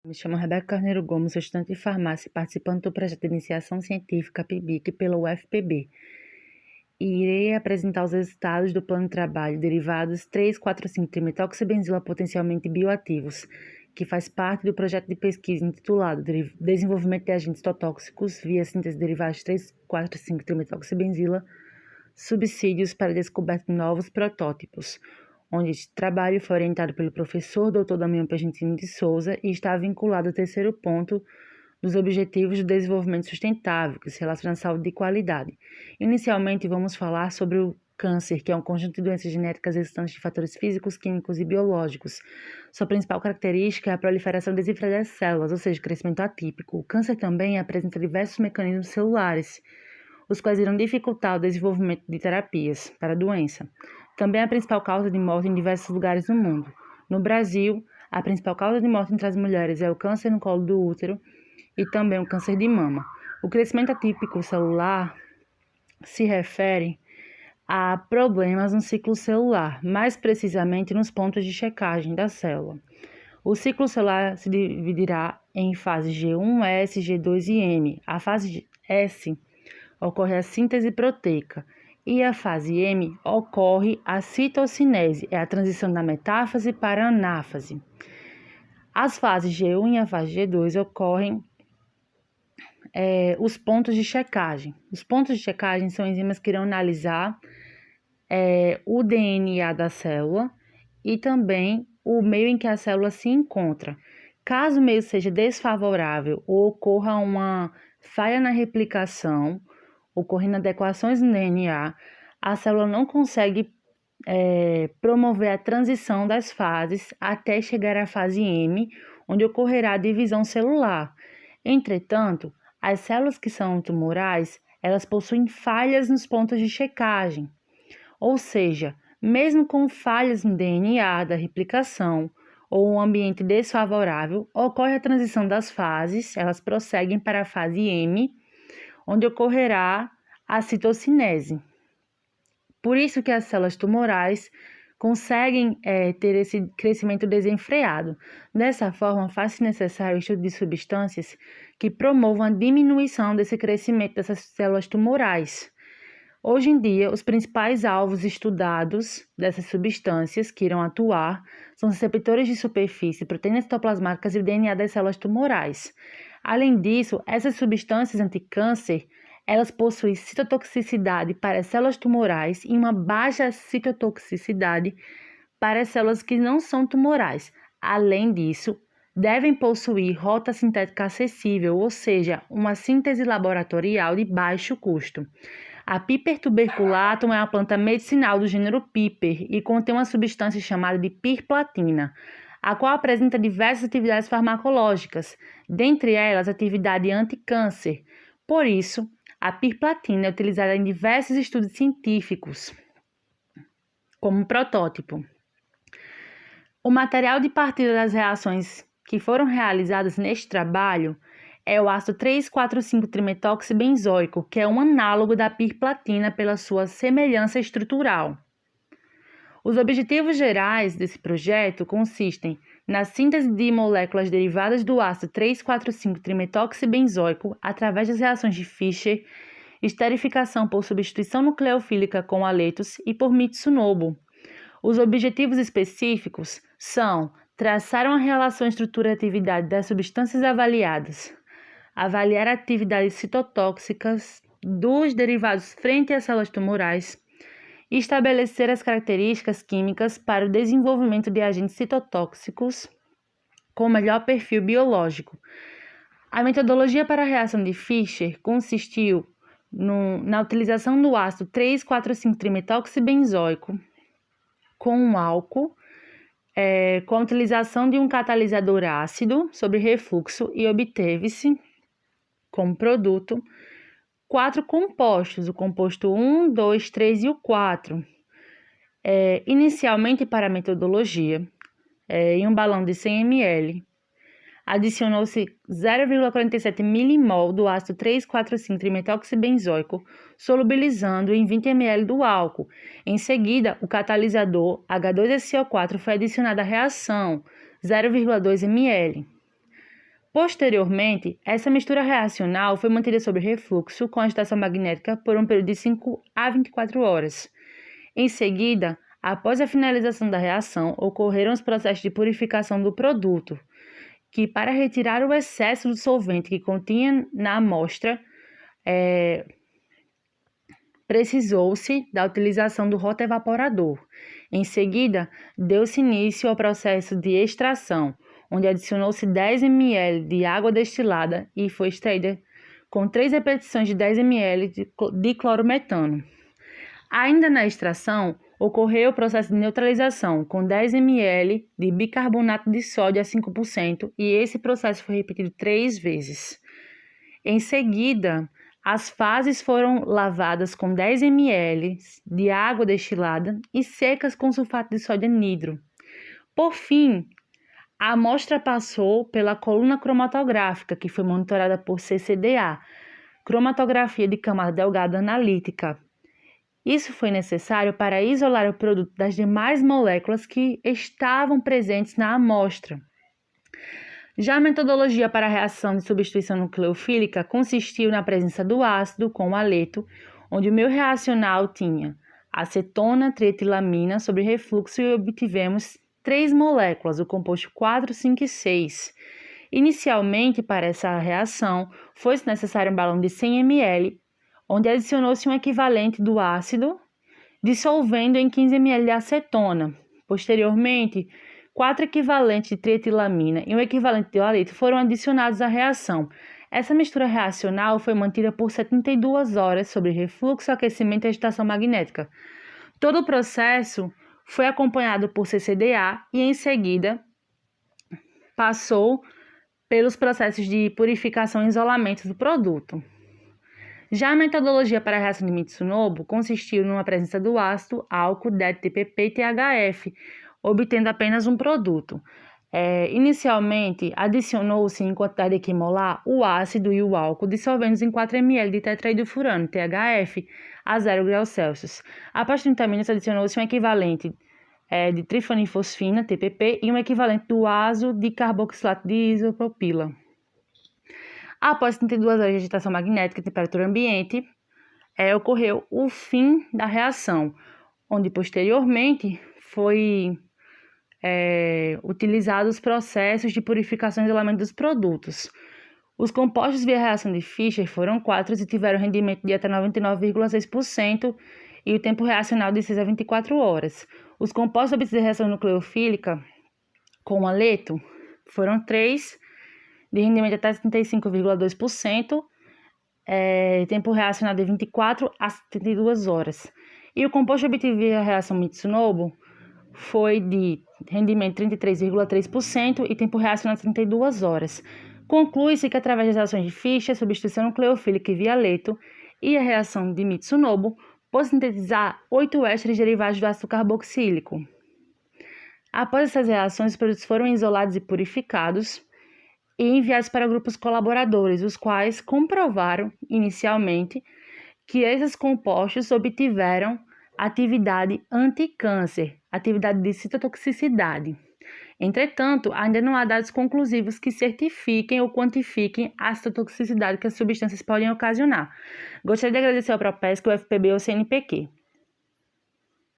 Me chamo Rebeca Carneiro Gomes, sou estudante de farmácia e participante do projeto de iniciação científica PIBIC pela UFPB. E irei apresentar os resultados do plano de trabalho derivados 3,4,5-trimetoxibenzila potencialmente bioativos, que faz parte do projeto de pesquisa intitulado Desenvolvimento de agentes citotóxicos via síntese de derivados 3,4,5-trimetoxibenzila, subsídios para a descoberta de novos protótipos, onde este trabalho foi orientado pelo professor Dr. Damião Pergentini de Souza e está vinculado ao terceiro ponto dos Objetivos do Desenvolvimento Sustentável, que se relaciona à saúde de qualidade. Inicialmente, vamos falar sobre o câncer, que é um conjunto de doenças genéticas resultantes de fatores físicos, químicos e biológicos. Sua principal característica é a proliferação desenfreada das células, ou seja, crescimento atípico. O câncer também apresenta diversos mecanismos celulares, os quais irão dificultar o desenvolvimento de terapias para a doença. Também é a principal causa de morte em diversos lugares do mundo. No Brasil, a principal causa de morte entre as mulheres é o câncer no colo do útero e também o câncer de mama. O crescimento atípico celular se refere a problemas no ciclo celular, mais precisamente nos pontos de checagem da célula. O ciclo celular se dividirá em fases G1, S, G2 e M. A fase S ocorre a síntese proteica e a fase M ocorre a citocinese, é a transição da metáfase para a anáfase. As fases G1 e a fase G2 ocorrem os pontos de checagem. Os pontos de checagem são enzimas que irão analisar o DNA da célula e também o meio em que a célula se encontra. Caso o meio seja desfavorável ou ocorra uma falha na replicação, ocorrendo adequações no DNA, a célula não consegue promover a transição das fases até chegar à fase M, onde ocorrerá a divisão celular. Entretanto, as células que são tumorais, elas possuem falhas nos pontos de checagem, ou seja, mesmo com falhas no DNA da replicação ou um ambiente desfavorável, ocorre a transição das fases, elas prosseguem para a fase M, onde ocorrerá a citocinese. Por isso que as células tumorais conseguem ter esse crescimento desenfreado. Dessa forma, faz-se necessário o estudo de substâncias que promovam a diminuição desse crescimento dessas células tumorais. Hoje em dia, os principais alvos estudados dessas substâncias que irão atuar são os receptores de superfície, proteínas citoplasmáticas e o DNA das células tumorais. Além disso, essas substâncias anticâncer, elas possuem citotoxicidade para as células tumorais e uma baixa citotoxicidade para as células que não são tumorais. Além disso, devem possuir rota sintética acessível, ou seja, uma síntese laboratorial de baixo custo. A Piper tuberculatum é uma planta medicinal do gênero Piper e contém uma substância chamada de pirplatina, a qual apresenta diversas atividades farmacológicas, dentre elas atividade anticâncer. Por isso, a pirplatina é utilizada em diversos estudos científicos como protótipo. O material de partida das reações que foram realizadas neste trabalho é o ácido 3,4,5-trimetoxibenzoico, que é um análogo da pirplatina pela sua semelhança estrutural. Os objetivos gerais desse projeto consistem na síntese de moléculas derivadas do ácido 3,4,5-trimetoxibenzoico através das reações de Fischer, esterificação por substituição nucleofílica com haletos e por Mitsunobu. Os objetivos específicos são traçar uma relação estrutura-atividade das substâncias avaliadas, avaliar atividades citotóxicas dos derivados frente às células tumorais, e estabelecer as características químicas para o desenvolvimento de agentes citotóxicos com melhor perfil biológico. A metodologia para a reação de Fischer consistiu na utilização do ácido 3,4,5-trimetoxibenzoico com um álcool, com a utilização de um catalisador ácido sobre refluxo e obteve-se como produto 4 compostos, o composto 1, 2, 3 e o 4. Inicialmente, para a metodologia, em um balão de 100 ml, adicionou-se 0,47 milimol do ácido 3,4,5-trimetoxibenzoico, solubilizando em 20 ml do álcool. Em seguida, o catalisador H2SO4 foi adicionado à reação, 0,2 ml. Posteriormente, essa mistura reacional foi mantida sob refluxo com agitação magnética por um período de 5 a 24 horas. Em seguida, após a finalização da reação, ocorreram os processos de purificação do produto, que para retirar o excesso do solvente que continha na amostra, precisou-se da utilização do rotoevaporador. Em seguida, deu-se início ao processo de extração, onde adicionou-se 10 ml de água destilada e foi extraída com 3 repetições de 10 ml de clorometano. Ainda na extração, ocorreu o processo de neutralização com 10 ml de bicarbonato de sódio a 5% e esse processo foi repetido 3 vezes. Em seguida, as fases foram lavadas com 10 ml de água destilada e secas com sulfato de sódio anidro. Por fim, a amostra passou pela coluna cromatográfica, que foi monitorada por CCDA, cromatografia de camada delgada analítica. Isso foi necessário para isolar o produto das demais moléculas que estavam presentes na amostra. Já a metodologia para a reação de substituição nucleofílica consistiu na presença do ácido com o haleto, onde o meio reacional tinha acetona, trietilamina sobre refluxo e obtivemos 3 moléculas, o composto 4, 5 e 6. Inicialmente, para essa reação, foi necessário um balão de 100 ml, onde adicionou-se um equivalente do ácido, dissolvendo em 15 ml de acetona. Posteriormente, 4 equivalentes de trietilamina e um equivalente de haleto foram adicionados à reação. Essa mistura reacional foi mantida por 72 horas sob refluxo, aquecimento e agitação magnética. Todo o processo foi acompanhado por CCDA e, em seguida, passou pelos processos de purificação e isolamento do produto. Já a metodologia para a reação de Mitsunobu consistiu numa presença do ácido, álcool, DETPP e THF, obtendo apenas um produto. Inicialmente, adicionou-se em quantidade equimolar o ácido e o álcool, dissolvendo em 4 ml de tetraidrofurano, THF, a 0 graus Celsius. Após 30 minutos, adicionou-se um equivalente de trifonifosfina, TPP, e um equivalente do ácido de carboxilato de isopropila. Após 32 horas de agitação magnética e temperatura ambiente, ocorreu o fim da reação, onde posteriormente foi utilizados os processos de purificação e isolamento dos produtos. Os compostos via reação de Fischer foram 4 e tiveram rendimento de até 99,6% e o tempo reacional de 6 a 24 horas. Os compostos obtidos de reação nucleofílica com haleto foram 3, de rendimento de até 75,2%, tempo reacional de 24 a 72 horas. E o composto obtido via reação Mitsunobu foi de rendimento de 33,3% e tempo reacional de 32 horas. Conclui-se que através das reações de Fischer, substituição nucleofílica e via haleto e a reação de Mitsunobu, pode sintetizar 8 ésteres derivados do ácido carboxílico. Após essas reações, os produtos foram isolados e purificados e enviados para grupos colaboradores, os quais comprovaram inicialmente que esses compostos obtiveram atividade anticâncer, atividade de citotoxicidade. Entretanto, ainda não há dados conclusivos que certifiquem ou quantifiquem a citotoxicidade que as substâncias podem ocasionar. Gostaria de agradecer ao Propesc, ao UFPB e ao CNPq.